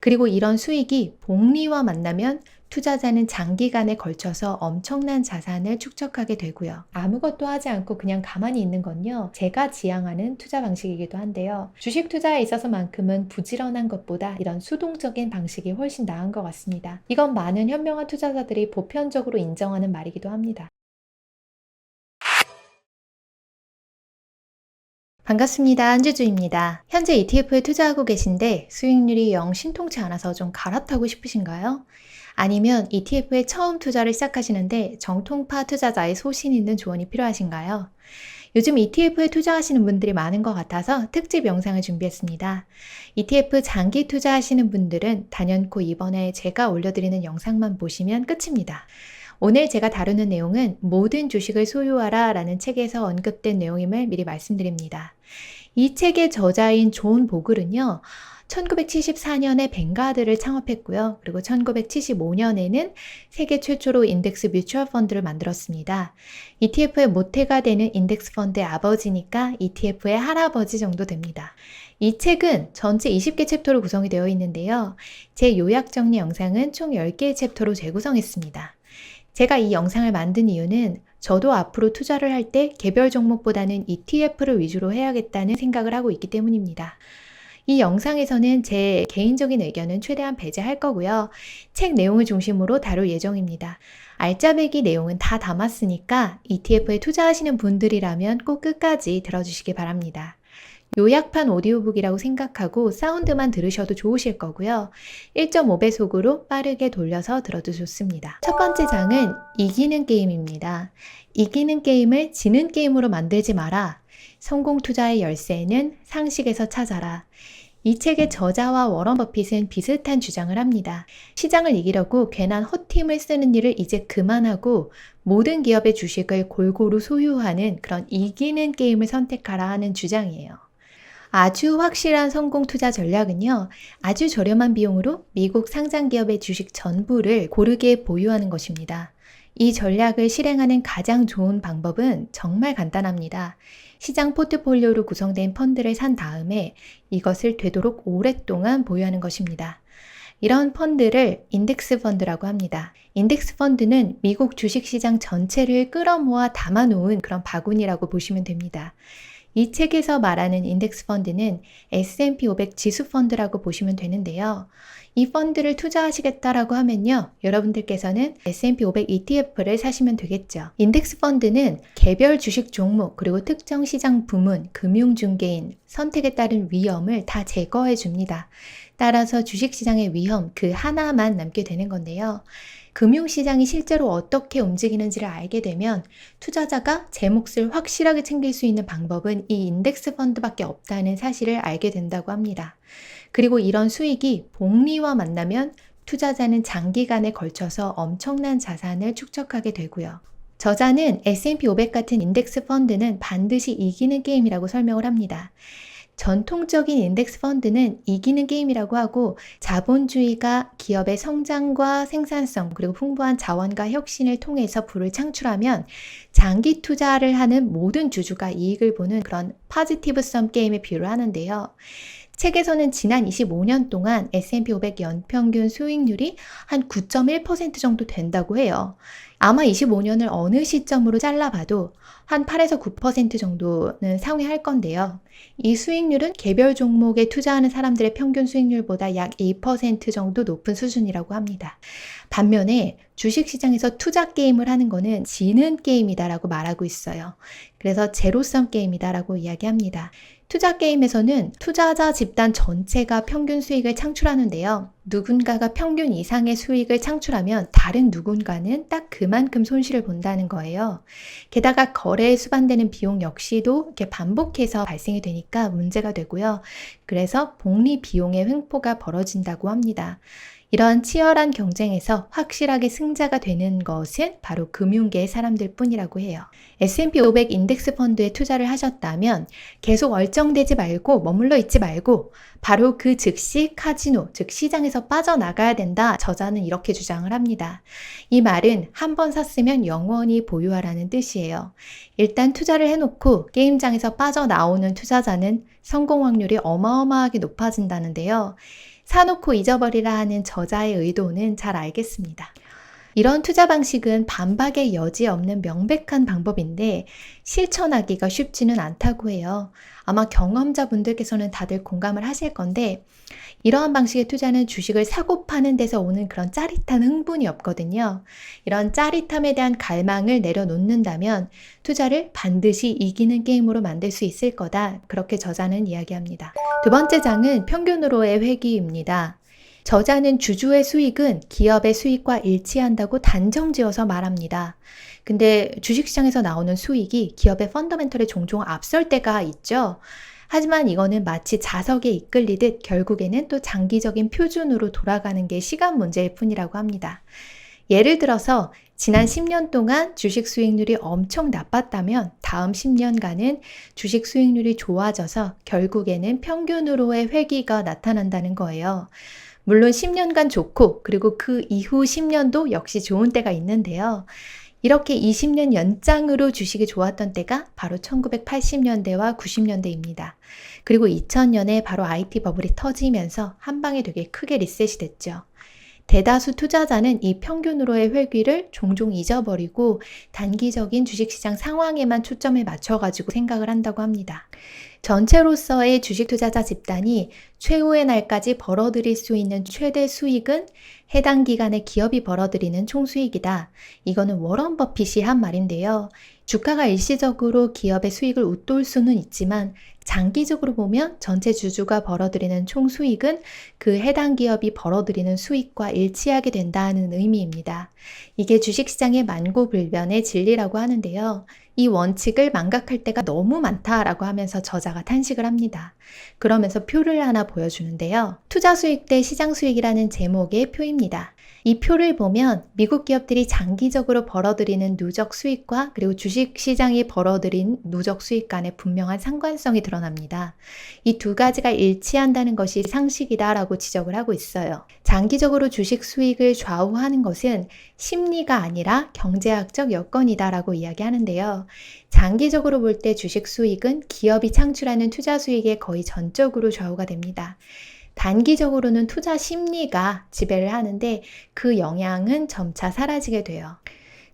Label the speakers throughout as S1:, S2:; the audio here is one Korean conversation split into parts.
S1: 그리고 이런 수익이 복리와 만나면 투자자는 장기간에 걸쳐서 엄청난 자산을 축적하게 되고요. 아무것도 하지 않고 그냥 가만히 있는 건요, 제가 지향하는 투자 방식이기도 한데요. 주식 투자에 있어서만큼은 부지런한 것보다 이런 수동적인 방식이 훨씬 나은 것 같습니다. 이건 많은 현명한 투자자들이 보편적으로 인정하는 말이기도 합니다. 반갑습니다. 한주주입니다. 현재 ETF에 투자하고 계신데 수익률이 영 신통치 않아서 좀 갈아타고 싶으신가요? 아니면 ETF에 처음 투자를 시작하시는데 정통파 투자자의 소신 있는 조언이 필요하신가요? 요즘 ETF에 투자하시는 분들이 많은 것 같아서 특집 영상을 준비했습니다. ETF 장기 투자하시는 분들은 단연코 이번에 제가 올려드리는 영상만 보시면 끝입니다. 오늘 제가 다루는 내용은 모든 주식을 소유하라 라는 책에서 언급된 내용임을 미리 말씀드립니다. 이 책의 저자인 존 보글은요, 1974년에 뱅가드를 창업했고요. 그리고 1975년에는 세계 최초로 인덱스 뮤추얼 펀드를 만들었습니다. ETF의 모태가 되는 인덱스 펀드의 아버지니까 ETF의 할아버지 정도 됩니다. 이 책은 전체 20개 챕터로 구성이 되어 있는데요. 제 요약 정리 영상은 총 10개의 챕터로 재구성했습니다. 제가 이 영상을 만든 이유는 저도 앞으로 투자를 할 때 개별 종목보다는 ETF를 위주로 해야겠다는 생각을 하고 있기 때문입니다. 이 영상에서는 제 개인적인 의견은 최대한 배제할 거고요. 책 내용을 중심으로 다룰 예정입니다. 알짜배기 내용은 다 담았으니까 ETF에 투자하시는 분들이라면 꼭 끝까지 들어주시기 바랍니다. 요약판 오디오북이라고 생각하고 사운드만 들으셔도 좋으실 거고요. 1.5배속으로 빠르게 돌려서 들어도 좋습니다. 첫 번째 장은 이기는 게임입니다. 이기는 게임을 지는 게임으로 만들지 마라. 성공 투자의 열쇠는 상식에서 찾아라. 이 책의 저자와 워런 버핏은 비슷한 주장을 합니다. 시장을 이기려고 괜한 헛힘을 쓰는 일을 이제 그만하고 모든 기업의 주식을 골고루 소유하는 그런 이기는 게임을 선택하라 하는 주장이에요. 아주 확실한 성공 투자 전략은요, 아주 저렴한 비용으로 미국 상장 기업의 주식 전부를 고르게 보유하는 것입니다. 이 전략을 실행하는 가장 좋은 방법은 정말 간단합니다. 시장 포트폴리오로 구성된 펀드를 산 다음에 이것을 되도록 오랫동안 보유하는 것입니다. 이런 펀드를 인덱스 펀드라고 합니다. 인덱스 펀드는 미국 주식시장 전체를 끌어모아 담아놓은 그런 바구니라고 보시면 됩니다. 이 책에서 말하는 인덱스 펀드는 S&P 500 지수 펀드라고 보시면 되는데요. 이 펀드를 투자하시겠다라고 하면요, 여러분들께서는 S&P 500 ETF를 사시면 되겠죠. 인덱스 펀드는 개별 주식 종목 그리고 특정 시장 부문, 금융중개인, 선택에 따른 위험을 다 제거해 줍니다. 따라서 주식시장의 위험 그 하나만 남게 되는 건데요. 금융시장이 실제로 어떻게 움직이는지를 알게 되면 투자자가 제 몫을 확실하게 챙길 수 있는 방법은 이 인덱스 펀드밖에 없다는 사실을 알게 된다고 합니다. 그리고 이런 수익이 복리와 만나면 투자자는 장기간에 걸쳐서 엄청난 자산을 축적하게 되고요. 저자는 S&P 500 같은 인덱스 펀드는 반드시 이기는 게임이라고 설명을 합니다. 전통적인 인덱스 펀드는 이기는 게임이라고 하고 자본주의가 기업의 성장과 생산성 그리고 풍부한 자원과 혁신을 통해서 부를 창출하면 장기 투자를 하는 모든 주주가 이익을 보는 그런 포지티브 썸 게임에 비유를 하는데요. 책에서는 지난 25년 동안 S&P 500 연평균 수익률이 한 9.1% 정도 된다고 해요. 아마 25년을 어느 시점으로 잘라봐도 한 8에서 9% 정도는 상회할 건데요. 이 수익률은 개별 종목에 투자하는 사람들의 평균 수익률보다 약 2% 정도 높은 수준이라고 합니다. 반면에 주식시장에서 투자 게임을 하는 거는 지는 게임이다라고 말하고 있어요. 그래서 제로섬 게임이다라고 이야기합니다. 투자 게임에서는 투자자 집단 전체가 평균 수익을 창출하는데요. 누군가가 평균 이상의 수익을 창출하면 다른 누군가는 딱 그만큼 손실을 본다는 거예요. 게다가 거래에 수반되는 비용 역시도 이렇게 반복해서 발생이 되니까 문제가 되고요. 그래서 복리 비용의 횡포가 벌어진다고 합니다. 이러한 치열한 경쟁에서 확실하게 승자가 되는 것은 바로 금융계의 사람들 뿐이라고 해요. S&P 500 인덱스 펀드에 투자를 하셨다면 계속 얼쩡대지 말고 머물러 있지 말고 바로 그 즉시 카지노, 즉 시장에서 빠져나가야 된다. 저자는 이렇게 주장을 합니다. 이 말은 한 번 샀으면 영원히 보유하라는 뜻이에요. 일단 투자를 해놓고 게임장에서 빠져나오는 투자자는 성공 확률이 어마어마하게 높아진다는데요. 사놓고 잊어버리라 하는 저자의 의도는 잘 알겠습니다. 이런 투자 방식은 반박의 여지 없는 명백한 방법인데 실천하기가 쉽지는 않다고 해요. 아마 경험자분들께서는 다들 공감을 하실 건데 이러한 방식의 투자는 주식을 사고 파는 데서 오는 그런 짜릿한 흥분이 없거든요. 이런 짜릿함에 대한 갈망을 내려놓는다면 투자를 반드시 이기는 게임으로 만들 수 있을 거다. 그렇게 저자는 이야기합니다. 두 번째 장은 평균으로의 회귀입니다. 저자는 주주의 수익은 기업의 수익과 일치한다고 단정지어서 말합니다. 근데 주식시장에서 나오는 수익이 기업의 펀더멘털에 종종 앞설 때가 있죠. 하지만 이거는 마치 자석에 이끌리듯 결국에는 또 장기적인 표준으로 돌아가는 게 시간 문제일 뿐이라고 합니다. 예를 들어서 지난 10년 동안 주식 수익률이 엄청 나빴다면 다음 10년간은 주식 수익률이 좋아져서 결국에는 평균으로의 회귀가 나타난다는 거예요. 물론 10년간 좋고 그리고 그 이후 10년도 역시 좋은 때가 있는데요. 이렇게 20년 연장으로 주식이 좋았던 때가 바로 1980년대와 90년대입니다. 그리고 2000년에 바로 IT 버블이 터지면서 한 방에 되게 크게 리셋이 됐죠. 대다수 투자자는 이 평균으로의 회귀를 종종 잊어버리고 단기적인 주식시장 상황에만 초점을 맞춰가지고 생각을 한다고 합니다. 전체로서의 주식 투자자 집단이 최후의 날까지 벌어들일 수 있는 최대 수익은 해당 기간에 기업이 벌어들이는 총수익이다. 이거는 워런 버핏이 한 말인데요. 주가가 일시적으로 기업의 수익을 웃돌 수는 있지만 장기적으로 보면 전체 주주가 벌어들이는 총수익은 그 해당 기업이 벌어들이는 수익과 일치하게 된다는 의미입니다. 이게 주식시장의 만고불변의 진리라고 하는데요. 이 원칙을 망각할 때가 너무 많다라고 하면서 저자가 탄식을 합니다. 그러면서 표를 하나 보여주는데요. 투자 수익 대 시장 수익이라는 제목의 표입니다. 이 표를 보면 미국 기업들이 장기적으로 벌어들이는 누적 수익과 그리고 주식시장이 벌어들인 누적 수익 간의 분명한 상관성이 드러납니다. 이 두 가지가 일치한다는 것이 상식이다라고 지적을 하고 있어요. 장기적으로 주식 수익을 좌우하는 것은 심리가 아니라 경제학적 여건이다라고 이야기하는데요. 장기적으로 볼 때 주식 수익은 기업이 창출하는 투자 수익에 거의 전적으로 좌우가 됩니다. 단기적으로는 투자 심리가 지배를 하는데 그 영향은 점차 사라지게 돼요.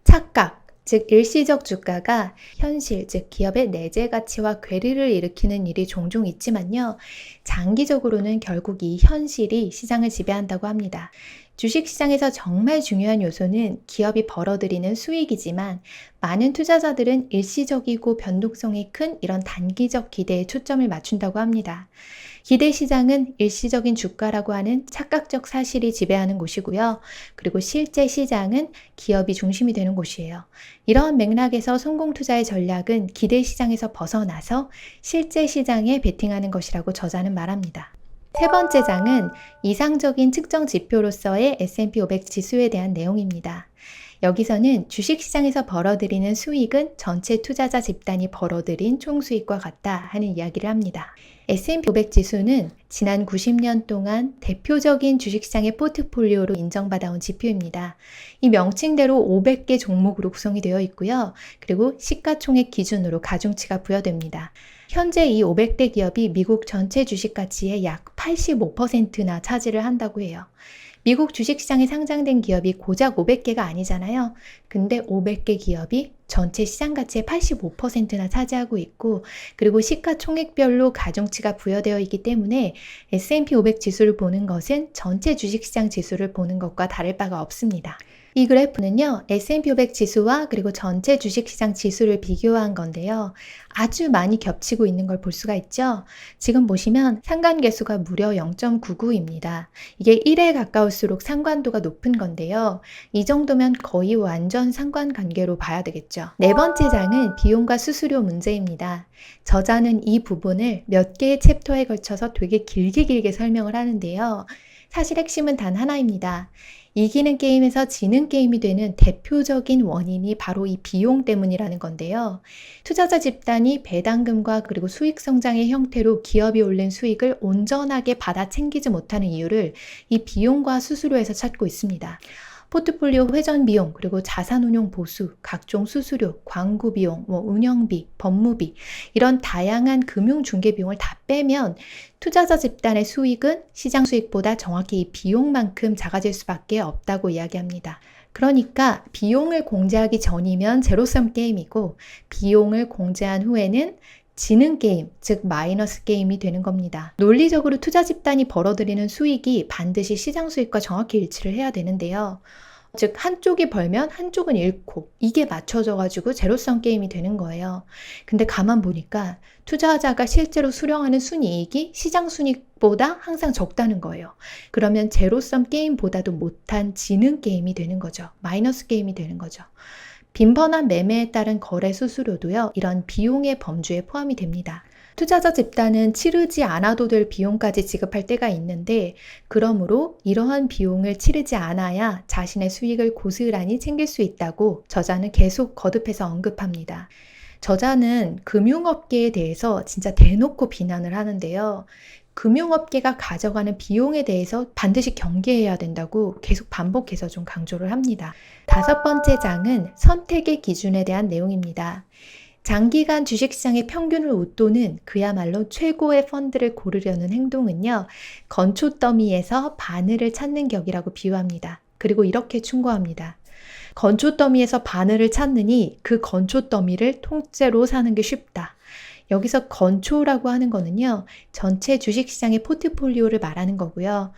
S1: 착각, 즉 일시적 주가가 현실, 즉 기업의 내재 가치와 괴리를 일으키는 일이 종종 있지만요. 장기적으로는 결국 이 현실이 시장을 지배한다고 합니다. 주식시장에서 정말 중요한 요소는 기업이 벌어들이는 수익이지만 많은 투자자들은 일시적이고 변동성이 큰 이런 단기적 기대에 초점을 맞춘다고 합니다. 기대 시장은 일시적인 주가라고 하는 착각적 사실이 지배하는 곳이고요. 그리고 실제 시장은 기업이 중심이 되는 곳이에요. 이러한 맥락에서 성공 투자의 전략은 기대 시장에서 벗어나서 실제 시장에 베팅하는 것이라고 저자는 말합니다. 세 번째 장은 이상적인 측정 지표로서의 S&P 500 지수에 대한 내용입니다. 여기서는 주식시장에서 벌어들이는 수익은 전체 투자자 집단이 벌어들인 총수익과 같다 하는 이야기를 합니다. S&P 500 지수는 지난 90년 동안 대표적인 주식시장의 포트폴리오로 인정받아온 지표입니다. 이 명칭대로 500개 종목으로 구성이 되어 있고요. 그리고 시가총액 기준으로 가중치가 부여됩니다. 현재 이 500대 기업이 미국 전체 주식 가치의 약 85%나 차지를 한다고 해요. 미국 주식시장에 상장된 기업이 고작 500개가 아니잖아요. 근데 500개 기업이 전체 시장 가치의 85%나 차지하고 있고 그리고 시가총액별로 가중치가 부여되어 있기 때문에 S&P 500 지수를 보는 것은 전체 주식시장 지수를 보는 것과 다를 바가 없습니다. 이 그래프는요, S&P 500 지수와 그리고 전체 주식시장 지수를 비교한 건데요. 아주 많이 겹치고 있는 걸 볼 수가 있죠. 지금 보시면 상관계수가 무려 0.99입니다. 이게 1에 가까울수록 상관도가 높은 건데요. 이 정도면 거의 완전 상관관계로 봐야 되겠죠. 네 번째 장은 비용과 수수료 문제입니다. 저자는 이 부분을 몇 개의 챕터에 걸쳐서 되게 길게 설명을 하는데요. 사실 핵심은 단 하나입니다. 이기는 게임에서 지는 게임이 되는 대표적인 원인이 바로 이 비용 때문이라는 건데요. 투자자 집단이 배당금과 그리고 수익 성장의 형태로 기업이 올린 수익을 온전하게 받아 챙기지 못하는 이유를 이 비용과 수수료에서 찾고 있습니다. 포트폴리오 회전 비용, 그리고 자산운용 보수, 각종 수수료, 광고 비용, 운영비, 법무비 이런 다양한 금융 중개 비용을 다 빼면 투자자 집단의 수익은 시장 수익보다 정확히 이 비용만큼 작아질 수밖에 없다고 이야기합니다. 그러니까 비용을 공제하기 전이면 제로섬 게임이고 비용을 공제한 후에는 지는 게임, 즉 마이너스 게임이 되는 겁니다. 논리적으로 투자 집단이 벌어들이는 수익이 반드시 시장 수익과 정확히 일치를 해야 되는데요. 즉 한쪽이 벌면 한쪽은 잃고 이게 맞춰져 가지고 제로섬 게임이 되는 거예요. 근데 가만 보니까 투자자가 실제로 수령하는 순이익이 시장 순이익보다 항상 적다는 거예요. 그러면 제로섬 게임보다도 못한 지는 게임이 되는 거죠. 마이너스 게임이 되는 거죠. 빈번한 매매에 따른 거래 수수료도요, 이런 비용의 범주에 포함이 됩니다. 투자자 집단은 치르지 않아도 될 비용까지 지급할 때가 있는데, 그러므로 이러한 비용을 치르지 않아야 자신의 수익을 고스란히 챙길 수 있다고 저자는 계속 거듭해서 언급합니다. 저자는 금융업계에 대해서 진짜 대놓고 비난을 하는데요. 금융업계가 가져가는 비용에 대해서 반드시 경계해야 된다고 계속 반복해서 좀 강조를 합니다. 5번째 장은 선택의 기준에 대한 내용입니다. 장기간 주식시장의 평균을 웃도는 그야말로 최고의 펀드를 고르려는 행동은요, 건초 더미에서 바늘을 찾는 격이라고 비유합니다. 그리고 이렇게 충고합니다. 건초 더미에서 바늘을 찾느니 그 건초 더미를 통째로 사는 게 쉽다. 여기서 건초라고 하는 거는요, 전체 주식시장의 포트폴리오를 말하는 거고요.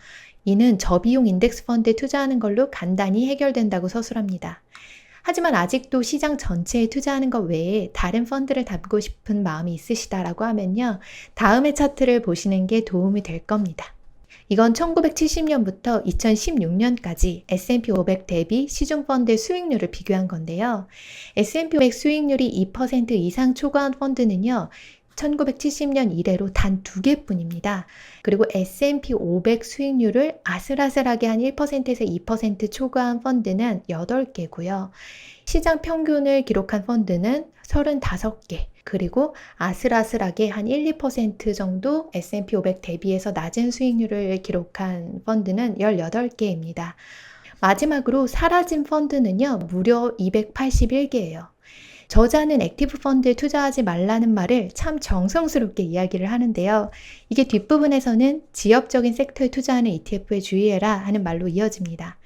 S1: 이는 저비용 인덱스 펀드에 투자하는 걸로 간단히 해결된다고 서술합니다. 하지만 아직도 시장 전체에 투자하는 것 외에 다른 펀드를 담고 싶은 마음이 있으시다라고 하면요, 다음의 차트를 보시는 게 도움이 될 겁니다. 이건 1970년부터 2016년까지 S&P 500 대비 시중펀드의 수익률을 비교한 건데요. S&P 500 수익률이 2% 이상 초과한 펀드는요, 1970년 이래로 단 2개뿐입니다. 그리고 S&P 500 수익률을 아슬아슬하게 한 1%에서 2% 초과한 펀드는 8개고요. 시장 평균을 기록한 펀드는 35개, 그리고 아슬아슬하게 한 1, 2% 정도 S&P 500 대비해서 낮은 수익률을 기록한 펀드는 18개입니다. 마지막으로 사라진 펀드는요, 무려 281개예요. 저자는 액티브 펀드에 투자하지 말라는 말을 참 정성스럽게 이야기를 하는데요. 이게 뒷부분에서는 지역적인 섹터에 투자하는 ETF에 주의해라 하는 말로 이어집니다.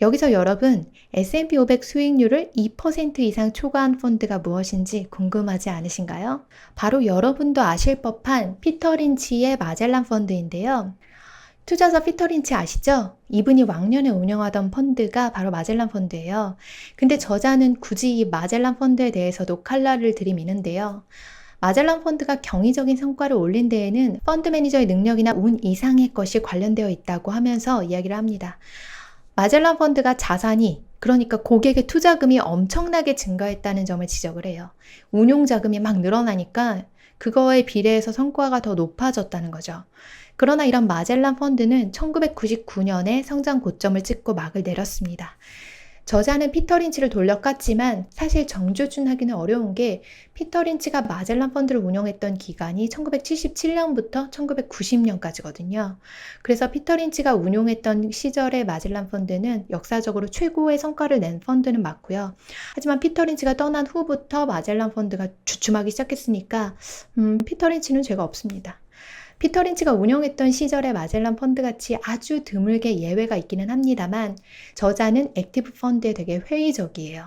S1: 여기서 여러분, S&P 500 수익률을 2% 이상 초과한 펀드가 무엇인지 궁금하지 않으신가요? 바로 여러분도 아실 법한 피터 린치의 마젤란 펀드인데요. 투자자 피터 린치 아시죠? 이분이 왕년에 운영하던 펀드가 바로 마젤란 펀드예요. 근데 저자는 굳이 이 마젤란 펀드에 대해서도 칼날을 들이미는데요. 마젤란 펀드가 경이적인 성과를 올린 데에는 펀드 매니저의 능력이나 운 이상의 것이 관련되어 있다고 하면서 이야기를 합니다. 마젤란 펀드가 자산이, 그러니까 고객의 투자금이 엄청나게 증가했다는 점을 지적을 해요. 운용 자금이 막 늘어나니까 그거에 비례해서 성과가 더 높아졌다는 거죠. 그러나 이런 마젤란 펀드는 1999년에 성장 고점을 찍고 막을 내렸습니다. 저자는 피터 린치를 돌려깠지만 사실 정조준하기는 어려운 게 피터 린치가 마젤란 펀드를 운영했던 기간이 1977년부터 1990년까지거든요. 그래서 피터 린치가 운용했던 시절의 마젤란 펀드는 역사적으로 최고의 성과를 낸 펀드는 맞고요. 하지만 피터 린치가 떠난 후부터 마젤란 펀드가 주춤하기 시작했으니까 피터 린치는 죄가 없습니다. 피터 린치가 운영했던 시절의 마젤란 펀드같이 아주 드물게 예외가 있기는 합니다만 저자는 액티브 펀드에 되게 회의적이에요.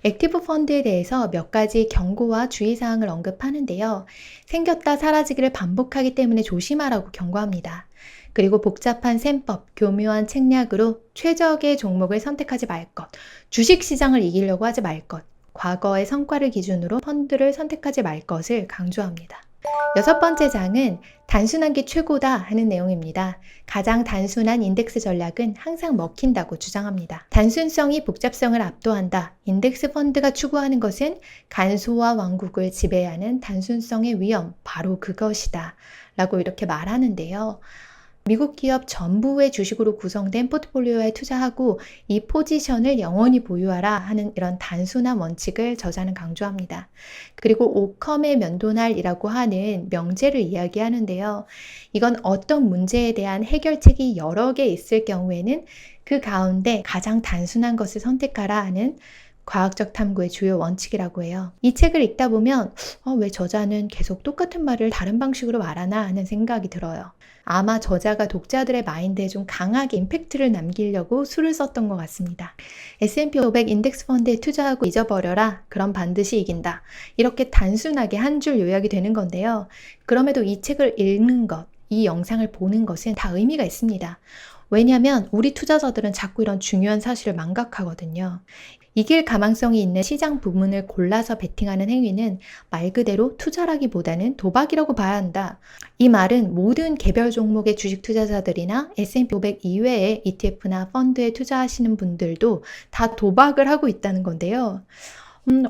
S1: 액티브 펀드에 대해서 몇 가지 경고와 주의사항을 언급하는데요. 생겼다 사라지기를 반복하기 때문에 조심하라고 경고합니다. 그리고 복잡한 셈법, 교묘한 책략으로 최적의 종목을 선택하지 말 것, 주식시장을 이기려고 하지 말 것, 과거의 성과를 기준으로 펀드를 선택하지 말 것을 강조합니다. 6번째 장은 단순한 게 최고다 하는 내용입니다. 가장 단순한 인덱스 전략은 항상 먹힌다고 주장합니다. 단순성이 복잡성을 압도한다. 인덱스 펀드가 추구하는 것은 간소화 왕국을 지배하는 단순성의 위험, 바로 그것이다 라고 이렇게 말하는데요. 미국 기업 전부의 주식으로 구성된 포트폴리오에 투자하고 이 포지션을 영원히 보유하라 하는 이런 단순한 원칙을 저자는 강조합니다. 그리고 오컴의 면도날이라고 하는 명제를 이야기하는데요. 이건 어떤 문제에 대한 해결책이 여러 개 있을 경우에는 그 가운데 가장 단순한 것을 선택하라 하는 과학적 탐구의 주요 원칙이라고 해요. 이 책을 읽다 보면 왜 저자는 계속 똑같은 말을 다른 방식으로 말하나 하는 생각이 들어요. 아마 저자가 독자들의 마인드에 좀 강하게 임팩트를 남기려고 수를 썼던 것 같습니다. S&P 500 인덱스 펀드에 투자하고 잊어버려라. 그럼 반드시 이긴다. 이렇게 단순하게 한 줄 요약이 되는 건데요. 그럼에도 이 책을 읽는 것, 이 영상을 보는 것은 다 의미가 있습니다. 왜냐하면 우리 투자자들은 자꾸 이런 중요한 사실을 망각하거든요. 이길 가망성이 있는 시장 부문을 골라서 베팅하는 행위는 말 그대로 투자라기보다는 도박이라고 봐야 한다. 이 말은 모든 개별 종목의 주식 투자자들이나 S&P 500 이외의 ETF나 펀드에 투자하시는 분들도 다 도박을 하고 있다는 건데요.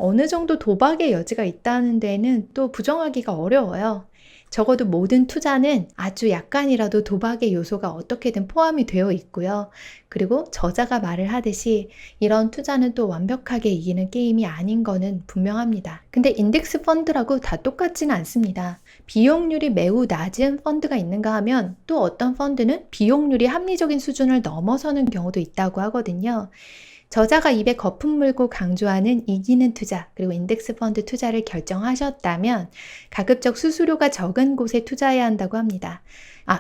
S1: 어느 정도 도박의 여지가 있다는 데는 또 부정하기가 어려워요. 적어도 모든 투자는 아주 약간이라도 도박의 요소가 어떻게든 포함이 되어 있고요. 그리고 저자가 말을 하듯이 이런 투자는 또 완벽하게 이기는 게임이 아닌 거는 분명합니다. 근데 인덱스 펀드라고 다 똑같지는 않습니다. 비용률이 매우 낮은 펀드가 있는가 하면 또 어떤 펀드는 비용률이 합리적인 수준을 넘어서는 경우도 있다고 하거든요. 저자가 입에 거품 물고 강조하는 이기는 투자, 그리고 인덱스 펀드 투자를 결정하셨다면 가급적 수수료가 적은 곳에 투자해야 한다고 합니다.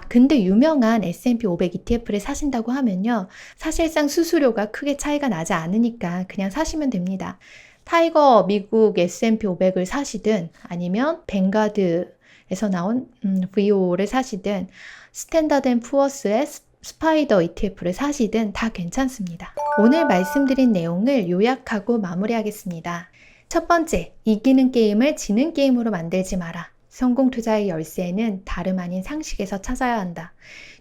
S1: 근데 유명한 S&P 500 ETF를 사신다고 하면요. 사실상 수수료가 크게 차이가 나지 않으니까 그냥 사시면 됩니다. 타이거 미국 S&P 500을 사시든 아니면 뱅가드에서 나온 VO를 사시든 스탠다드 앤 푸어스의 스파이더 ETF를 사시든 다 괜찮습니다. 오늘 말씀드린 내용을 요약하고 마무리하겠습니다. 첫 번째, 이기는 게임을 지는 게임으로 만들지 마라. 성공 투자의 열쇠는 다름 아닌 상식에서 찾아야 한다.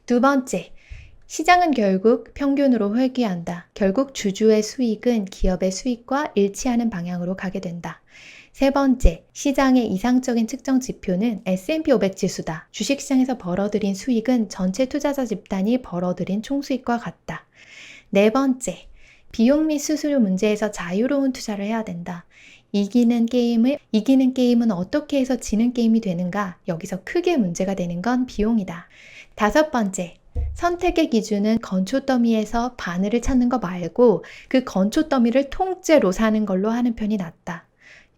S1: 두 번째, 시장은 결국 평균으로 회귀한다. 결국 주주의 수익은 기업의 수익과 일치하는 방향으로 가게 된다. 세 번째, 시장의 이상적인 측정 지표는 S&P 500 지수다. 주식시장에서 벌어들인 수익은 전체 투자자 집단이 벌어들인 총수익과 같다. 네 번째, 비용 및 수수료 문제에서 자유로운 투자를 해야 된다. 이기는 게임은 어떻게 해서 지는 게임이 되는가? 여기서 크게 문제가 되는 건 비용이다. 다섯 번째, 선택의 기준은 건초 더미에서 바늘을 찾는 거 말고 그 건초 더미를 통째로 사는 걸로 하는 편이 낫다.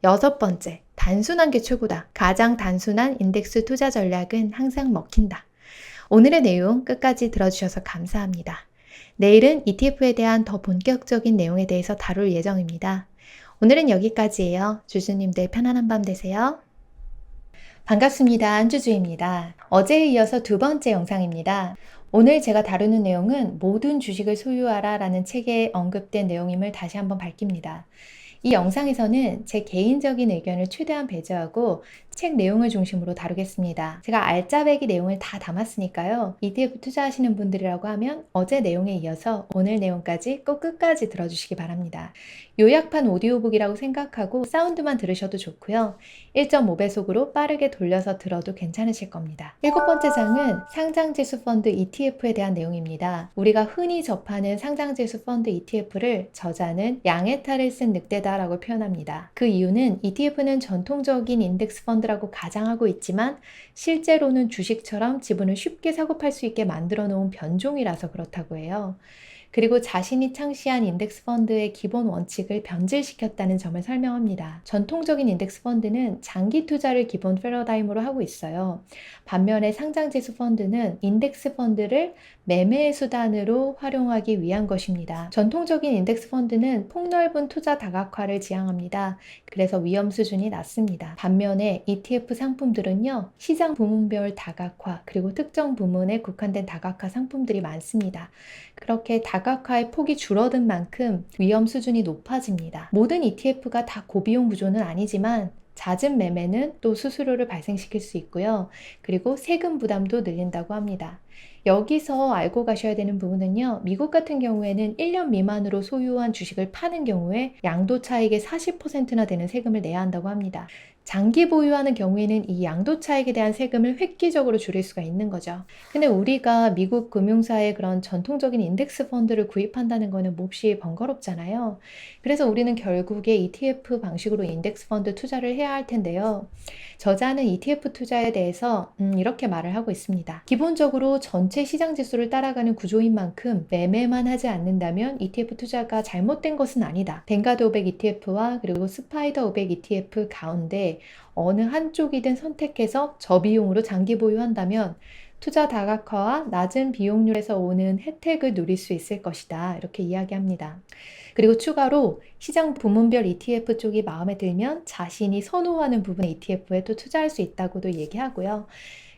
S1: 여섯 번째, 단순한 게 최고다. 가장 단순한 인덱스 투자 전략은 항상 먹힌다. 오늘의 내용 끝까지 들어주셔서 감사합니다. 내일은 ETF에 대한 더 본격적인 내용에 대해서 다룰 예정입니다. 오늘은 여기까지예요. 주주님들 편안한 밤 되세요. 반갑습니다. 안주주입니다. 어제에 이어서 두 번째 영상입니다. 오늘 제가 다루는 내용은 모든 주식을 소유하라 라는 책에 언급된 내용임을 다시 한번 밝힙니다. 이 영상에서는 제 개인적인 의견을 최대한 배제하고 책 내용을 중심으로 다루겠습니다. 제가 알짜배기 내용을 다 담았으니까요. ETF 투자하시는 분들이라고 하면 어제 내용에 이어서 오늘 내용까지 꼭 끝까지 들어주시기 바랍니다. 요약판 오디오북이라고 생각하고 사운드만 들으셔도 좋고요. 1.5배속으로 빠르게 돌려서 들어도 괜찮으실 겁니다. 일곱 번째 장은 상장지수 펀드 ETF에 대한 내용입니다. 우리가 흔히 접하는 상장지수 펀드 ETF를 저자는 양의 탈을 쓴 늑대다라고 표현합니다. 그 이유는 ETF는 전통적인 인덱스 펀드라고 가장하고 있지만 실제로는 주식처럼 지분을 쉽게 사고 팔 수 있게 만들어 놓은 변종이라서 그렇다고 해요. 그리고 자신이 창시한 인덱스 펀드의 기본 원칙을 변질시켰다는 점을 설명합니다. 전통적인 인덱스 펀드는 장기 투자를 기본 패러다임으로 하고 있어요. 반면에 상장지수 펀드는 인덱스 펀드를 매매의 수단으로 활용하기 위한 것입니다. 전통적인 인덱스 펀드는 폭넓은 투자 다각화를 지향합니다. 그래서 위험 수준이 낮습니다. 반면에 ETF 상품들은요, 시장 부문별 다각화, 그리고 특정 부문에 국한된 다각화 상품들이 많습니다. 그렇게 다각화의 폭이 줄어든 만큼 위험 수준이 높아집니다. 모든 ETF가 다 고비용 구조는 아니지만 잦은 매매는 또 수수료를 발생시킬 수 있고요. 그리고 세금 부담도 늘린다고 합니다. 여기서 알고 가셔야 되는 부분은요. 미국 같은 경우에는 1년 미만으로 소유한 주식을 파는 경우에 양도 차익의 40%나 되는 세금을 내야 한다고 합니다. 장기 보유하는 경우에는 이 양도 차익에 대한 세금을 획기적으로 줄일 수가 있는 거죠. 근데 우리가 미국 금융사의 그런 전통적인 인덱스 펀드를 구입한다는 거는 몹시 번거롭잖아요. 그래서 우리는 결국에 ETF 방식으로 인덱스 펀드 투자를 해야 할 텐데요. 저자는 ETF 투자에 대해서 이렇게 말을 하고 있습니다. 기본적으로 전체 시장 지수를 따라가는 구조인 만큼 매매만 하지 않는다면 ETF 투자가 잘못된 것은 아니다. 뱅가드 500 ETF와 그리고 스파이더 500 ETF 가운데 어느 한쪽이든 선택해서 저비용으로 장기 보유한다면 투자 다각화와 낮은 비용률에서 오는 혜택을 누릴 수 있을 것이다. 이렇게 이야기합니다. 그리고 추가로 시장 부문별 ETF 쪽이 마음에 들면 자신이 선호하는 부분의 ETF에 또 투자할 수 있다고도 얘기하고요.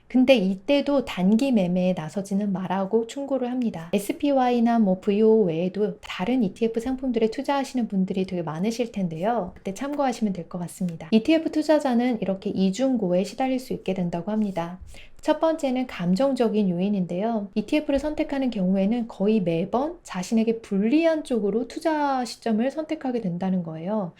S1: 근데 이때도 단기 매매에 나서지는 말라고 충고를 합니다. SPY나 VO 외에도 다른 ETF 상품들에 투자하시는 분들이 되게 많으실 텐데요. 그때 참고하시면 될 것 같습니다. ETF 투자자는 이렇게 이중고에 시달릴 수 있게 된다고 합니다. 첫 번째는 감정적인 요인인데요. ETF를 선택하는 경우에는 거의 매번 자신에게 불리한 쪽으로 투자 시점을 선택하게 된다는 거예요.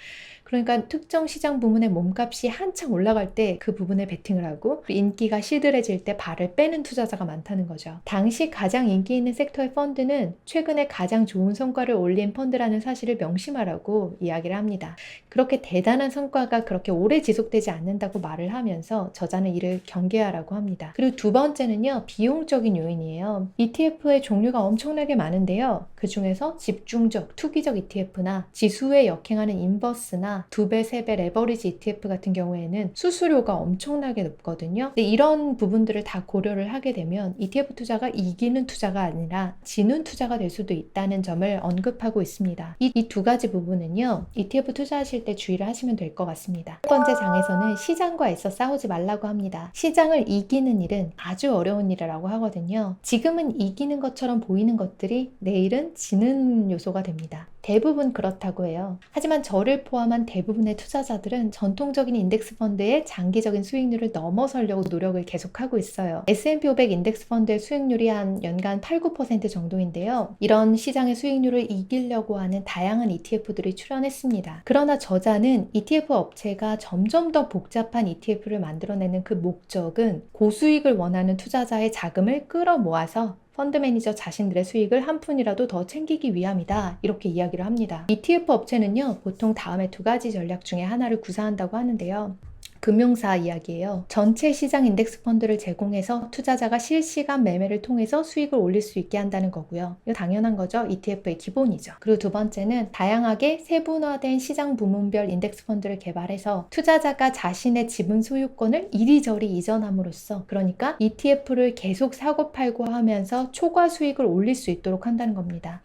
S1: 그러니까 특정 시장 부문의 몸값이 한창 올라갈 때 그 부분에 베팅을 하고 인기가 시들해질 때 발을 빼는 투자자가 많다는 거죠. 당시 가장 인기 있는 섹터의 펀드는 최근에 가장 좋은 성과를 올린 펀드라는 사실을 명심하라고 이야기를 합니다. 그렇게 대단한 성과가 그렇게 오래 지속되지 않는다고 말을 하면서 저자는 이를 경계하라고 합니다. 그리고 두 번째는요, 비용적인 요인이에요. ETF의 종류가 엄청나게 많은데요. 그 중에서 집중적, 투기적 ETF나 지수에 역행하는 인버스나 2배, 3배 레버리지 ETF 같은 경우에는 수수료가 엄청나게 높거든요. 근데 이런 부분들을 다 고려를 하게 되면 ETF 투자가 이기는 투자가 아니라 지는 투자가 될 수도 있다는 점을 언급하고 있습니다. 이 두 가지 부분은요, ETF 투자하실 때 주의를 하시면 될 것 같습니다. 첫 번째 장에서는 시장과 애써 싸우지 말라고 합니다. 시장을 이기는 일은 아주 어려운 일이라고 하거든요. 지금은 이기는 것처럼 보이는 것들이 내일은 지는 요소가 됩니다. 대부분 그렇다고 해요. 하지만 저를 포함한 대부분의 투자자들은 전통적인 인덱스 펀드의 장기적인 수익률을 넘어서려고 노력을 계속하고 있어요. S&P 500 인덱스 펀드의 수익률이 한 연간 8, 9% 정도인데요. 이런 시장의 수익률을 이기려고 하는 다양한 ETF들이 출현했습니다. 그러나 저자는 ETF 업체가 점점 더 복잡한 ETF를 만들어내는 그 목적은 고수익을 원하는 투자자의 자금을 끌어모아서 펀드 매니저 자신들의 수익을 한 푼이라도 더 챙기기 위함이다. 이렇게 이야기를 합니다. ETF 업체는요, 보통 다음에 두 가지 전략 중에 하나를 구사한다고 하는데요. 금융사 이야기예요. 전체 시장 인덱스 펀드를 제공해서 투자자가 실시간 매매를 통해서 수익을 올릴 수 있게 한다는 거고요. 이거 당연한 거죠. ETF의 기본이죠. 그리고 두 번째는 다양하게 세분화된 시장 부문별 인덱스 펀드를 개발해서 투자자가 자신의 지분 소유권을 이리저리 이전함으로써, 그러니까 ETF를 계속 사고 팔고 하면서 초과 수익을 올릴 수 있도록 한다는 겁니다.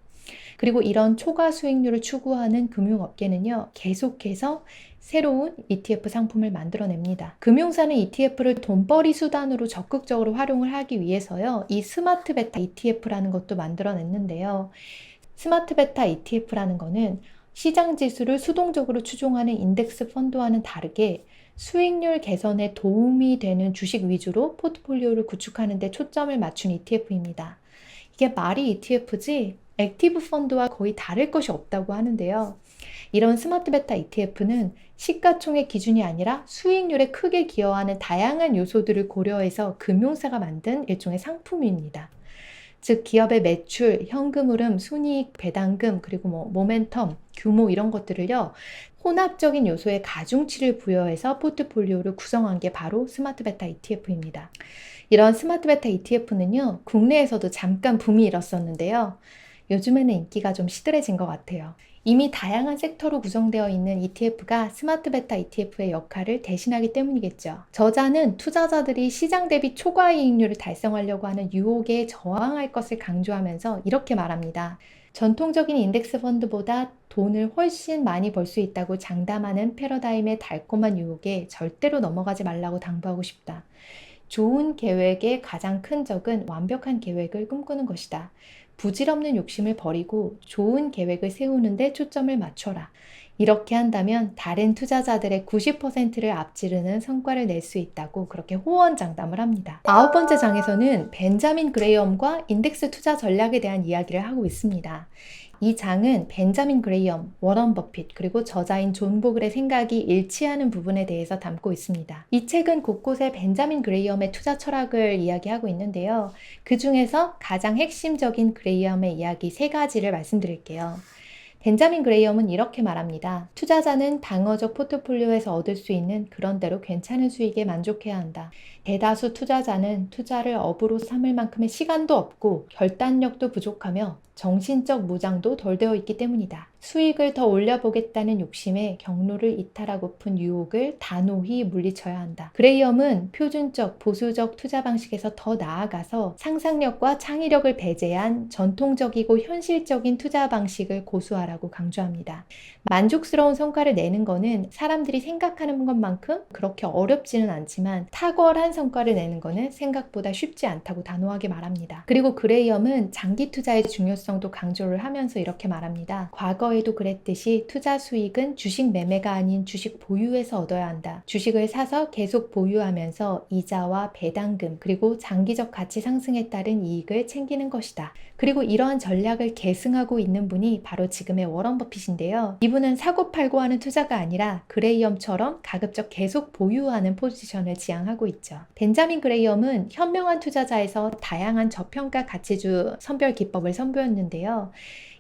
S1: 그리고 이런 초과 수익률을 추구하는 금융업계는요, 계속해서 새로운 ETF 상품을 만들어냅니다. 금융사는 ETF를 돈벌이 수단으로 적극적으로 활용을 하기 위해서요, 이 스마트 베타 ETF라는 것도 만들어냈는데요. 스마트 베타 ETF라는 거는 시장 지수를 수동적으로 추종하는 인덱스 펀드와는 다르게 수익률 개선에 도움이 되는 주식 위주로 포트폴리오를 구축하는 데 초점을 맞춘 ETF입니다. 이게 말이 ETF지 액티브 펀드와 거의 다를 것이 없다고 하는데요. 이런 스마트 베타 ETF는 시가총액 기준이 아니라 수익률에 크게 기여하는 다양한 요소들을 고려해서 금융사가 만든 일종의 상품입니다. 즉 기업의 매출, 현금 흐름, 순이익, 배당금, 그리고 모멘텀, 규모 이런 것들을요, 혼합적인 요소에 가중치를 부여해서 포트폴리오를 구성한 게 바로 스마트 베타 ETF입니다. 이런 스마트 베타 ETF는요, 국내에서도 잠깐 붐이 일었었는데요. 요즘에는 인기가 좀 시들해진 것 같아요. 이미 다양한 섹터로 구성되어 있는 ETF가 스마트 베타 ETF의 역할을 대신하기 때문이겠죠. 저자는 투자자들이 시장 대비 초과 이익률을 달성하려고 하는 유혹에 저항할 것을 강조하면서 이렇게 말합니다. 전통적인 인덱스 펀드보다 돈을 훨씬 많이 벌 수 있다고 장담하는 패러다임의 달콤한 유혹에 절대로 넘어가지 말라고 당부하고 싶다. 좋은 계획의 가장 큰 적은 완벽한 계획을 꿈꾸는 것이다. 부질없는 욕심을 버리고 좋은 계획을 세우는 데 초점을 맞춰라. 이렇게 한다면 다른 투자자들의 90%를 앞지르는 성과를 낼 수 있다고 그렇게 호언장담을 합니다. 9번째 장에서는 벤자민 그레이엄과 인덱스 투자 전략에 대한 이야기를 하고 있습니다. 이 장은 벤자민 그레이엄, 워런 버핏, 그리고 저자인 존 보글의 생각이 일치하는 부분에 대해서 담고 있습니다. 이 책은 곳곳에 벤자민 그레이엄의 투자 철학을 이야기하고 있는데요. 그 중에서 가장 핵심적인 그레이엄의 이야기 3가지를 말씀드릴게요. 벤자민 그레이엄은 이렇게 말합니다. 투자자는 방어적 포트폴리오에서 얻을 수 있는 그런대로 괜찮은 수익에 만족해야 한다. 대다수 투자자는 투자를 업으로 삼을 만큼의 시간도 없고 결단력도 부족하며 정신적 무장도 덜 되어 있기 때문이다. 수익을 더 올려보겠다는 욕심에 경로를 이탈하고픈 유혹을 단호히 물리쳐야 한다. 그레이엄은 표준적, 보수적 투자 방식에서 더 나아가서 상상력과 창의력을 배제한 전통적이고 현실적인 투자 방식을 고수하라고 강조합니다. 만족스러운 성과를 내는 거는 사람들이 생각하는 것만큼 그렇게 어렵지는 않지만 탁월한 성과를 내는 거는 생각보다 쉽지 않다고 단호하게 말합니다. 그리고 그레이엄은 장기 투자의 중요성도 강조를 하면서 이렇게 말합니다. 과거에도 그랬듯이 투자 수익은 주식 매매가 아닌 주식 보유에서 얻어야 한다. 주식을 사서 계속 보유하면서 이자와 배당금 그리고 장기적 가치 상승에 따른 이익을 챙기는 것이다. 그리고 이러한 전략을 계승하고 있는 분이 바로 지금의 워런 버핏인데요. 이분은 사고팔고 하는 투자가 아니라 그레이엄처럼 가급적 계속 보유하는 포지션을 지향하고 있죠. 벤자민 그레이엄은 현명한 투자자에서 다양한 저평가 가치주 선별 기법을 선보였는데요.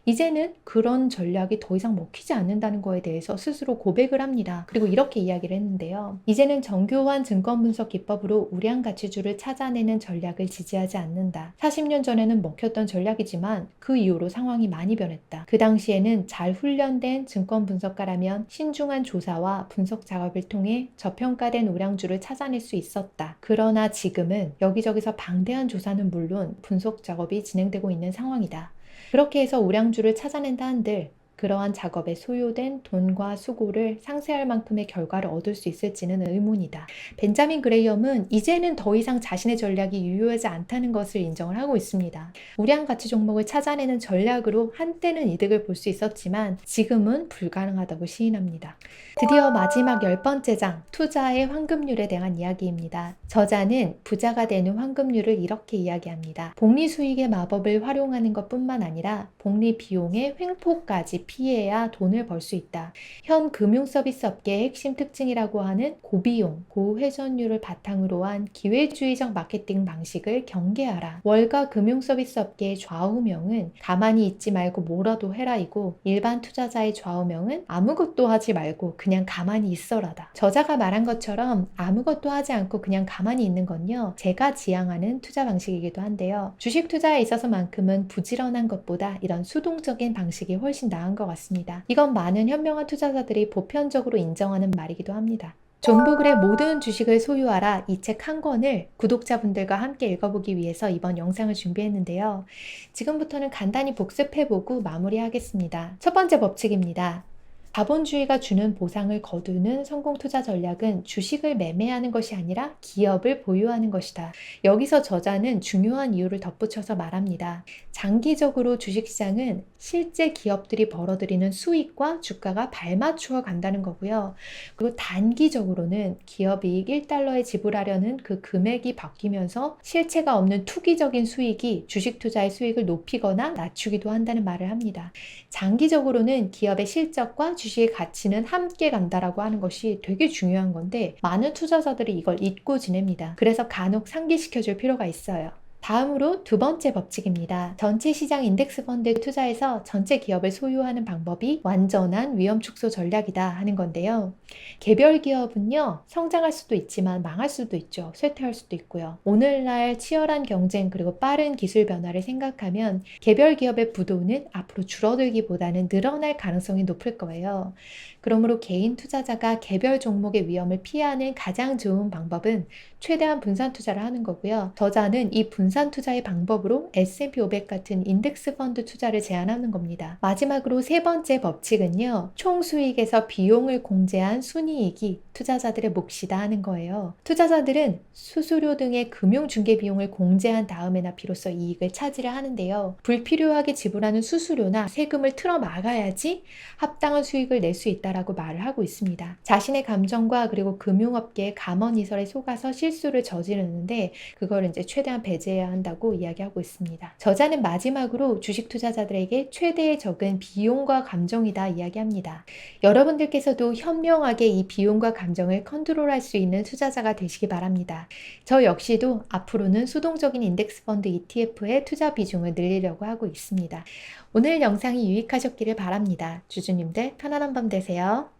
S1: 이제는 그런 전략이 더 이상 먹히지 않는다는 거에 대해서 스스로 고백을 합니다. 그리고 이렇게 이야기를 했는데요. 이제는 정교한 증권 분석 기법으로 우량 가치주를 찾아내는 전략을 지지하지 않는다. 40년 전에는 먹혔던 전략이지만 그 이후로 상황이 많이 변했다. 그 당시에는 잘 훈련된 증권 분석가라면 신중한 조사와 분석 작업을 통해 저평가된 우량주를 찾아낼 수 있었다. 그러나 지금은 여기저기서 방대한 조사는 물론 분석 작업이 진행되고 있는 상황이다. 그렇게 해서 우량주를 찾아낸다 한들 그러한 작업에 소요된 돈과 수고를 상쇄할 만큼의 결과를 얻을 수 있을지는 의문이다. 벤자민 그레이엄은 이제는 더 이상 자신의 전략이 유효하지 않다는 것을 인정을 하고 있습니다. 우량 가치 종목을 찾아내는 전략으로 한때는 이득을 볼 수 있었지만 지금은 불가능하다고 시인합니다. 드디어 마지막 10번째 장, 투자의 환급률에 대한 이야기입니다. 저자는 부자가 되는 환급률을 이렇게 이야기합니다. 복리 수익의 마법을 활용하는 것뿐만 아니라 복리 비용의 횡포까지 피해야 돈을 벌 수 있다. 현 금융 서비스 업계의 핵심 특징이라고 하는 고비용, 고회전율을 바탕으로 한 기회주의적 마케팅 방식을 경계하라. 월가 금융 서비스 업계의 좌우명은 가만히 있지 말고 뭐라도 해라이고 일반 투자자의 좌우명은 아무것도 하지 말고 그냥 가만히 있어라다. 저자가 말한 것처럼 아무것도 하지 않고 그냥 가만히 있는 건요. 제가 지향하는 투자 방식이기도 한데요. 주식 투자에 있어서만큼은 부지런한 것보다 이런 수동적인 방식이 훨씬 나은 것 같습니다. 이건 많은 현명한 투자자들이 보편적으로 인정하는 말이기도 합니다. 존 보글의 모든 주식을 소유하라 이 책 한 권을 구독자분들과 함께 읽어보기 위해서 이번 영상을 준비했는데요. 지금부터는 간단히 복습해보고 마무리하겠습니다. 첫 번째 법칙입니다. 자본주의가 주는 보상을 거두는 성공 투자 전략은 주식을 매매하는 것이 아니라 기업을 보유하는 것이다. 여기서 저자는 중요한 이유를 덧붙여서 말합니다. 장기적으로 주식시장은 실제 기업들이 벌어들이는 수익과 주가가 발맞추어 간다는 거고요. 그리고 단기적으로는 기업이익 1달러에 지불하려는 그 금액이 바뀌면서 실체가 없는 투기적인 수익이 주식 투자의 수익을 높이거나 낮추기도 한다는 말을 합니다. 장기적으로는 기업의 실적과 주식의 가치는 함께 간다라고 하는 것이 되게 중요한 건데 많은 투자자들이 이걸 잊고 지냅니다. 그래서 간혹 상기시켜줄 필요가 있어요. 다음으로 두 번째 법칙입니다. 전체 시장 인덱스 펀드에 투자해서 전체 기업을 소유하는 방법이 완전한 위험 축소 전략이다 하는 건데요. 개별 기업은요, 성장할 수도 있지만 망할 수도 있죠. 쇠퇴할 수도 있고요. 오늘날 치열한 경쟁 그리고 빠른 기술 변화를 생각하면 개별 기업의 부도는 앞으로 줄어들기보다는 늘어날 가능성이 높을 거예요. 그러므로 개인 투자자가 개별 종목의 위험을 피하는 가장 좋은 방법은 최대한 분산 투자를 하는 거고요. 저자는 이 분산 분산 투자의 방법으로 S&P 500 같은 인덱스 펀드 투자를 제안하는 겁니다. 마지막으로 세 번째 법칙은요. 총 수익에서 비용을 공제한 순이익이 투자자들의 몫이다 하는 거예요. 투자자들은 수수료 등의 금융 중개 비용을 공제한 다음에나 비로소 이익을 차지를 하는데요. 불필요하게 지불하는 수수료나 세금을 틀어 막아야지 합당한 수익을 낼 수 있다라고 말을 하고 있습니다. 자신의 감정과 그리고 금융업계의 감언이설에 속아서 실수를 저지르는데 그걸 이제 최대한 배제해야 한다고 이야기하고 있습니다. 저자는 마지막으로 주식 투자자들에게 최대의 적은 비용과 감정이다 이야기합니다. 여러분들께서도 현명하게 이 비용과 감정을 컨트롤할 수 있는 투자자가 되시기 바랍니다. 저 역시도 앞으로는 수동적인 인덱스 펀드 ETF의 투자 비중을 늘리려고 하고 있습니다. 오늘 영상이 유익하셨기를 바랍니다. 주주님들 편안한 밤 되세요.